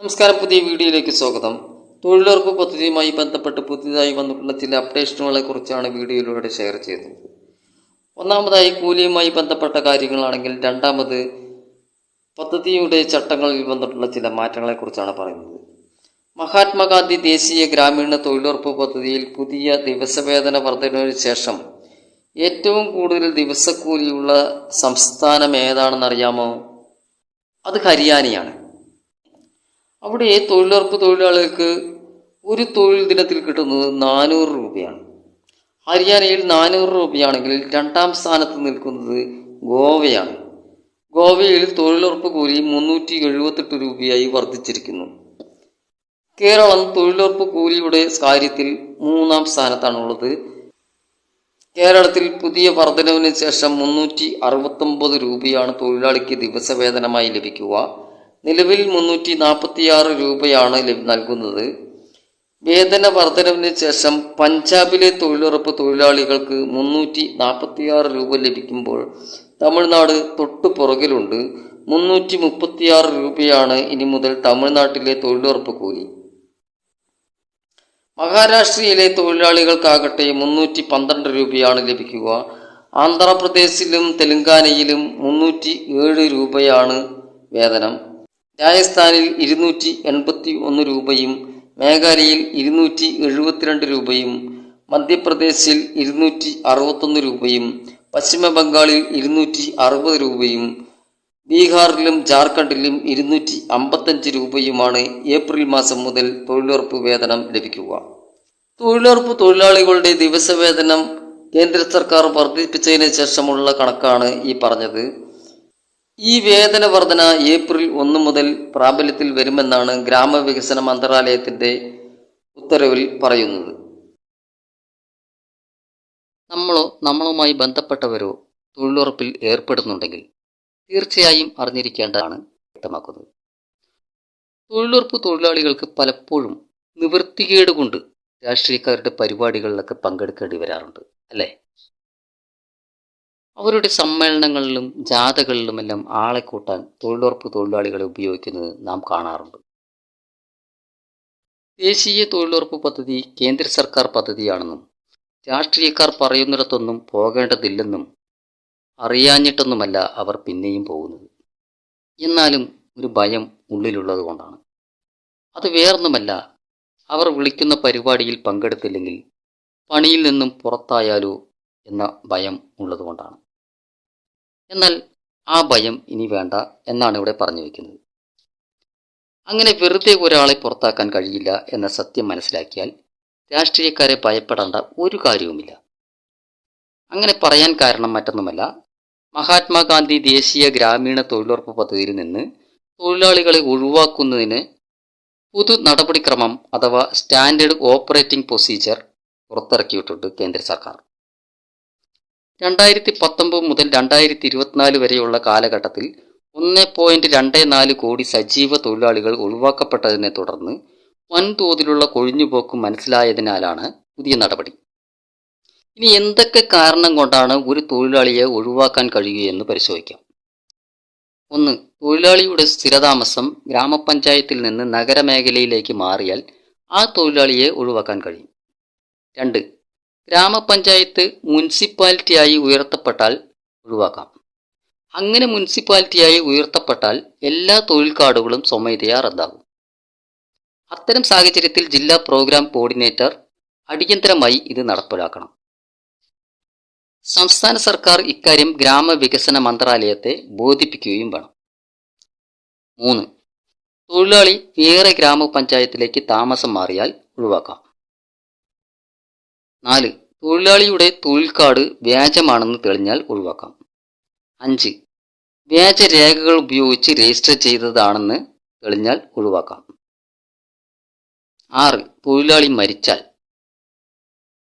നമസ്കാരം, പുതിയ വീഡിയോയിലേക്ക് സ്വാഗതം. തൊഴിലുറപ്പ് പദ്ധതിയുമായി ബന്ധപ്പെട്ട് പുതിയതായി വന്നിട്ടുള്ള ചില അപ്ഡേഷനുകളെ കുറിച്ചാണ് വീഡിയോയിലൂടെ ഷെയർ ചെയ്യുന്നത്. ഒന്നാമതായി കൂലിയുമായി ബന്ധപ്പെട്ട കാര്യങ്ങളാണെങ്കിൽ, രണ്ടാമത് പദ്ധതിയുടെ ചട്ടങ്ങളിൽ വന്നിട്ടുള്ള ചില മാറ്റങ്ങളെ കുറിച്ചാണ് പറയുന്നത്. മഹാത്മാഗാന്ധി ദേശീയ ഗ്രാമീണ തൊഴിലുറപ്പ് പദ്ധതിയിൽ പുതിയ ദിവസവേതന വർധനവിന് ശേഷം ഏറ്റവും കൂടുതൽ ദിവസക്കൂലിയുള്ള സംസ്ഥാനം ഏതാണെന്നറിയാമോ? അത് ഹരിയാനയാണ്. അവിടെ തൊഴിലുറപ്പ് തൊഴിലാളികൾക്ക് ഒരു തൊഴിൽ ദിനത്തിൽ കിട്ടുന്നത് 400 രൂപയാണ്. ഹരിയാനയിൽ 400 രൂപയാണെങ്കിൽ രണ്ടാം സ്ഥാനത്ത് നിൽക്കുന്നത് ഗോവയാണ്. ഗോവയിൽ തൊഴിലുറപ്പ് കൂലി 378 രൂപയായി വർദ്ധിച്ചിരിക്കുന്നു. കേരളം തൊഴിലുറപ്പ് കൂലിയുടെ കാര്യത്തിൽ 3-ാം സ്ഥാനത്താണുള്ളത്. കേരളത്തിൽ പുതിയ വർധനവിന് ശേഷം 369 രൂപയാണ് തൊഴിലാളിക്ക് ദിവസവേതനമായി ലഭിക്കുക. നിലവിൽ 346 രൂപയാണ് നൽകുന്നത്. വേതന വർധനവിന് ശേഷം പഞ്ചാബിലെ തൊഴിലുറപ്പ് തൊഴിലാളികൾക്ക് 346 രൂപ ലഭിക്കുമ്പോൾ തമിഴ്നാട് തൊട്ടു പുറകിലുണ്ട്. 336 രൂപയാണ് ഇനി മുതൽ തമിഴ്നാട്ടിലെ തൊഴിലുറപ്പ് കൂലി. മഹാരാഷ്ട്രയിലെ തൊഴിലാളികൾക്കാകട്ടെ 312 രൂപയാണ് ലഭിക്കുക. ആന്ധ്രാപ്രദേശിലും തെലങ്കാനയിലും 307 രൂപയാണ് വേതനം. രാജസ്ഥാനിൽ 281 രൂപയും മേഘാലയയിൽ 272 രൂപയും മധ്യപ്രദേശിൽ 261 രൂപയും പശ്ചിമ ബംഗാളിൽ 260 രൂപയും ബീഹാറിലും ജാർഖണ്ഡിലും 255 രൂപയുമാണ് ഏപ്രിൽ മാസം മുതൽ തൊഴിലുറപ്പ് വേതനം ലഭിക്കുക. തൊഴിലുറപ്പ് തൊഴിലാളികളുടെ ദിവസവേതനം കേന്ദ്ര സർക്കാർ വർദ്ധിപ്പിച്ചതിന് ശേഷമുള്ള കണക്കാണ് ഈ പറഞ്ഞത്. ഈ വേതന വർധന ഏപ്രിൽ 1 മുതൽ പ്രാബല്യത്തിൽ വരുമെന്നാണ് ഗ്രാമവികസന മന്ത്രാലയത്തിന്റെ ഉത്തരവിൽ പറയുന്നത്. നമ്മളുമായി ബന്ധപ്പെട്ടവരോ തൊഴിലുറപ്പിൽ ഏർപ്പെടുന്നുണ്ടെങ്കിൽ തീർച്ചയായും അറിഞ്ഞിരിക്കേണ്ടതാണ് വ്യക്തമാക്കുന്നത്. തൊഴിലുറപ്പ് തൊഴിലാളികൾക്ക് പലപ്പോഴും നിവൃത്തികേട് കൊണ്ട് രാഷ്ട്രീയക്കാരുടെ പരിപാടികളിലൊക്കെ പങ്കെടുക്കേണ്ടി വരാറുണ്ട്, അല്ലേ? അവരുടെ സമ്മേളനങ്ങളിലും ജാഥകളിലുമെല്ലാം ആളെ കൂട്ടാൻ തൊഴിലുറപ്പ് തൊഴിലാളികളെ ഉപയോഗിക്കുന്നത് നാം കാണാറുണ്ട്. ദേശീയ തൊഴിലുറപ്പ് പദ്ധതി കേന്ദ്ര സർക്കാർ പദ്ധതിയാണെന്നും രാഷ്ട്രീയക്കാർ പറയുന്നിടത്തൊന്നും പോകേണ്ടതില്ലെന്നും അറിയാഞ്ഞിട്ടൊന്നുമല്ല അവർ പിന്നെയും പോകുന്നത്. എന്നാലും ഒരു ഭയം ഉള്ളിലുള്ളത് കൊണ്ടാണ്. അത് വേറൊന്നുമല്ല, അവർ വിളിക്കുന്ന പരിപാടിയിൽ പങ്കെടുത്തില്ലെങ്കിൽ പണിയിൽ നിന്നും പുറത്തായാലോ എന്ന ഭയം ഉള്ളതുകൊണ്ടാണ്. എന്നാൽ ആ ഭയം ഇനി വേണ്ട എന്നാണ് ഇവിടെ പറഞ്ഞു വയ്ക്കുന്നത്. അങ്ങനെ വെറുതെ ഒരാളെ പുറത്താക്കാൻ കഴിയില്ല എന്ന സത്യം മനസ്സിലാക്കിയാൽ രാഷ്ട്രീയക്കാരെ ഭയപ്പെടേണ്ട ഒരു കാര്യവുമില്ല. അങ്ങനെ പറയാൻ കാരണം മറ്റൊന്നുമല്ല, മഹാത്മാഗാന്ധി ദേശീയ ഗ്രാമീണ തൊഴിലുറപ്പ് പദ്ധതിയിൽ നിന്ന് തൊഴിലാളികളെ ഒഴിവാക്കുന്നതിന് പൊതു നടപടിക്രമം അഥവാ സ്റ്റാൻഡേർഡ് ഓപ്പറേറ്റിംഗ് പ്രൊസീജിയർ പുറത്തിറക്കിയിട്ടുണ്ട് കേന്ദ്ര സർക്കാർ. 2019 മുതൽ 2024 വരെയുള്ള കാലഘട്ടത്തിൽ 1.24 കോടി സജീവ തൊഴിലാളികൾ ഒഴിവാക്കപ്പെട്ടതിനെ തുടർന്ന് വൻതോതിലുള്ള കൊഴിഞ്ഞുപോക്ക് മനസ്സിലായതിനാലാണ് പുതിയ നടപടി. ഇനി എന്തൊക്കെ കാരണം കൊണ്ടാണ് ഒരു തൊഴിലാളിയെ ഒഴിവാക്കാൻ കഴിയുകയെന്ന് പരിശോധിക്കാം. 1. തൊഴിലാളിയുടെ സ്ഥിരതാമസം ഗ്രാമപഞ്ചായത്തിൽ നിന്ന് നഗരമേഖലയിലേക്ക് മാറിയാൽ ആ തൊഴിലാളിയെ ഒഴിവാക്കാൻ കഴിയും. 2. ഗ്രാമപഞ്ചായത്ത് മുനിസിപ്പാലിറ്റിയായി ഉയർത്തപ്പെട്ടാൽ ഒഴിവാക്കാം. അങ്ങനെ മുനിസിപ്പാലിറ്റിയായി ഉയർത്തപ്പെട്ടാൽ എല്ലാ തൊഴിൽ കാർഡുകളും സ്വമേധയാ റദ്ദാകും. അത്തരം സാഹചര്യത്തിൽ ജില്ലാ പ്രോഗ്രാം കോർഡിനേറ്റർ അടിയന്തരമായി ഇത് നടപ്പിലാക്കണം. സംസ്ഥാന സർക്കാർ ഇക്കാര്യം ഗ്രാമവികസന മന്ത്രാലയത്തെ ബോധിപ്പിക്കുകയും വേണം. 3. തൊഴിലാളി വേറെ ഗ്രാമപഞ്ചായത്തിലേക്ക് താമസം മാറിയാൽ ഒഴിവാക്കാം. 4. തൊഴിലാളിയുടെ തൊഴിൽ കാർഡ് വ്യാജമാണെന്ന് തെളിഞ്ഞാൽ ഒഴിവാക്കാം. 5. വ്യാജരേഖകൾ ഉപയോഗിച്ച് രജിസ്റ്റർ ചെയ്തതാണെന്ന് തെളിഞ്ഞാൽ ഒഴിവാക്കാം. 6. തൊഴിലാളി മരിച്ചാൽ.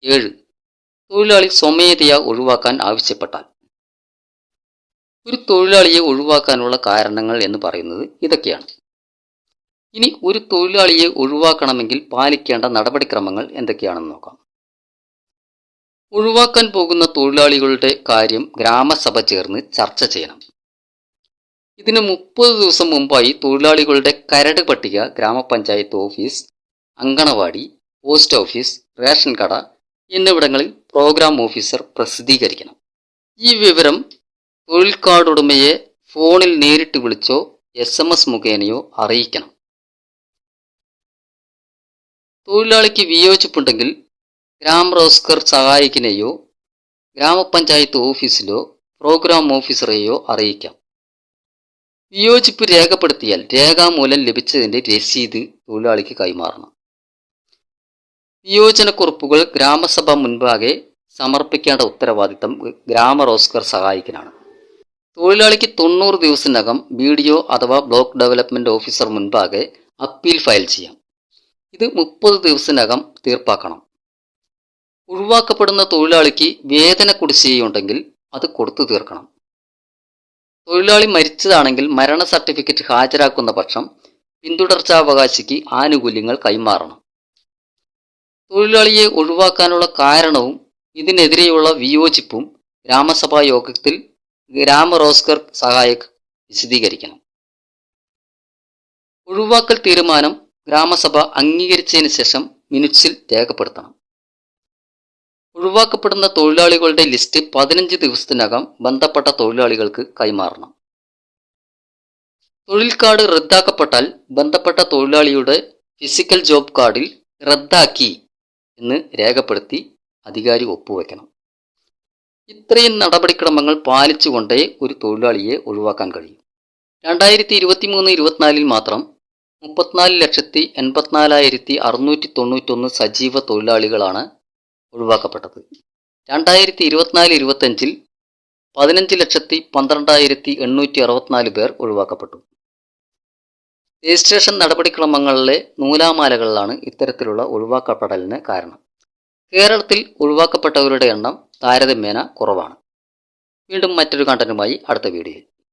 7. തൊഴിലാളി സ്വമേധയാ ഒഴിവാക്കാൻ ആവശ്യപ്പെട്ടാൽ. ഒരു തൊഴിലാളിയെ ഒഴിവാക്കാനുള്ള കാരണങ്ങൾ എന്ന് പറയുന്നത് ഇതൊക്കെയാണ്. ഇനി ഒരു തൊഴിലാളിയെ ഒഴിവാക്കണമെങ്കിൽ പാലിക്കേണ്ട നടപടിക്രമങ്ങൾ എന്തൊക്കെയാണെന്ന് നോക്കാം. ഒഴിവാക്കാൻ പോകുന്ന തൊഴിലാളികളുടെ കാര്യം ഗ്രാമസഭ ചേർന്ന് ചർച്ച ചെയ്യണം. ഇതിന് 30 ദിവസം മുമ്പായി തൊഴിലാളികളുടെ കരട് പട്ടിക ഗ്രാമപഞ്ചായത്ത് office, anganwadi, post office, ration കട എന്നിവിടങ്ങളിൽ പ്രോഗ്രാം ഓഫീസർ പ്രസിദ്ധീകരിക്കണം. ഈ വിവരം തൊഴിൽ കാർഡ് ഉടമയെ ഫോണിൽ നേരിട്ട് വിളിച്ചോ SMS മുഖേനയോ അറിയിക്കണം. തൊഴിലാളിക്ക് വിയോജിപ്പുണ്ടെങ്കിൽ ഗ്രാമ റോസ്ഗർ സഹായിക്കിനെയോ ഗ്രാമപഞ്ചായത്ത് ഓഫീസിലോ പ്രോഗ്രാം ഓഫീസറെയോ അറിയിക്കാം. വിയോജിപ്പ് രേഖപ്പെടുത്തിയാൽ രേഖാമൂലം ലഭിച്ചതിന്റെ രസീത് തൊഴിലാളിക്ക് കൈമാറണം. വിയോജനക്കുറിപ്പുകൾ ഗ്രാമസഭ മുൻപാകെ സമർപ്പിക്കേണ്ട ഉത്തരവാദിത്തം ഗ്രാമ റോസ്ഗർ സഹായിക്കിനാണ്. തൊഴിലാളിക്ക് 90 ദിവസത്തിനകം BDO അഥവാ ബ്ലോക്ക് ഡെവലപ്മെന്റ് ഓഫീസർ മുൻപാകെ അപ്പീൽ ഫയൽ ചെയ്യാം. ഇത് 30 ദിവസത്തിനകം തീർപ്പാക്കണം. ഒഴിവാക്കപ്പെടുന്ന തൊഴിലാളിക്ക് വേതന കുടിശ്ശികയുണ്ടെങ്കിൽ അത് കൊടുത്തു തീർക്കണം. തൊഴിലാളി മരിച്ചതാണെങ്കിൽ മരണ സർട്ടിഫിക്കറ്റ് ഹാജരാക്കുന്ന പക്ഷം പിന്തുടർച്ചാവകാശിക്ക് ആനുകൂല്യങ്ങൾ കൈമാറണം. തൊഴിലാളിയെ ഒഴിവാക്കാനുള്ള കാരണവും ഇതിനെതിരെയുള്ള വിയോജിപ്പും ഗ്രാമസഭാ യോഗത്തിൽ ഗ്രാമ റോസ്ഗർ സഹായക് വിശദീകരിക്കണം. ഒഴിവാക്കൽ തീരുമാനം ഗ്രാമസഭ അംഗീകരിച്ചതിന് ശേഷം മിനിറ്റ്സിൽ രേഖപ്പെടുത്തണം. ഒഴിവാക്കപ്പെടുന്ന തൊഴിലാളികളുടെ ലിസ്റ്റ് 15 ദിവസത്തിനകം ബന്ധപ്പെട്ട തൊഴിലാളികൾക്ക് കൈമാറണം. തൊഴിൽ കാർഡ് റദ്ദാക്കപ്പെട്ടാൽ ബന്ധപ്പെട്ട തൊഴിലാളിയുടെ ഫിസിക്കൽ ജോബ് കാർഡിൽ റദ്ദാക്കി എന്ന് രേഖപ്പെടുത്തി അധികാരി ഒപ്പുവെക്കണം. ഇത്രയും നടപടിക്രമങ്ങൾ പാലിച്ചുകൊണ്ടേ ഒരു തൊഴിലാളിയെ ഒഴിവാക്കാൻ കഴിയും. 2023-24 മാത്രം 34,84,691 സജീവ തൊഴിലാളികളാണ് ഒഴിവാക്കപ്പെട്ടത്. 2024-25 15,12,864 പേർ ഒഴിവാക്കപ്പെട്ടു. രജിസ്ട്രേഷൻ നടപടിക്രമങ്ങളിലെ നൂലാമാലകളിലാണ് ഇത്തരത്തിലുള്ള ഒഴിവാക്കപ്പെടലിന് കാരണം. കേരളത്തിൽ ഒഴിവാക്കപ്പെട്ടവരുടെ എണ്ണം താരതമ്യേന കുറവാണ്. വീണ്ടും മറ്റൊരു കണ്ടന്റുമായി അടുത്ത വീഡിയോയിൽ.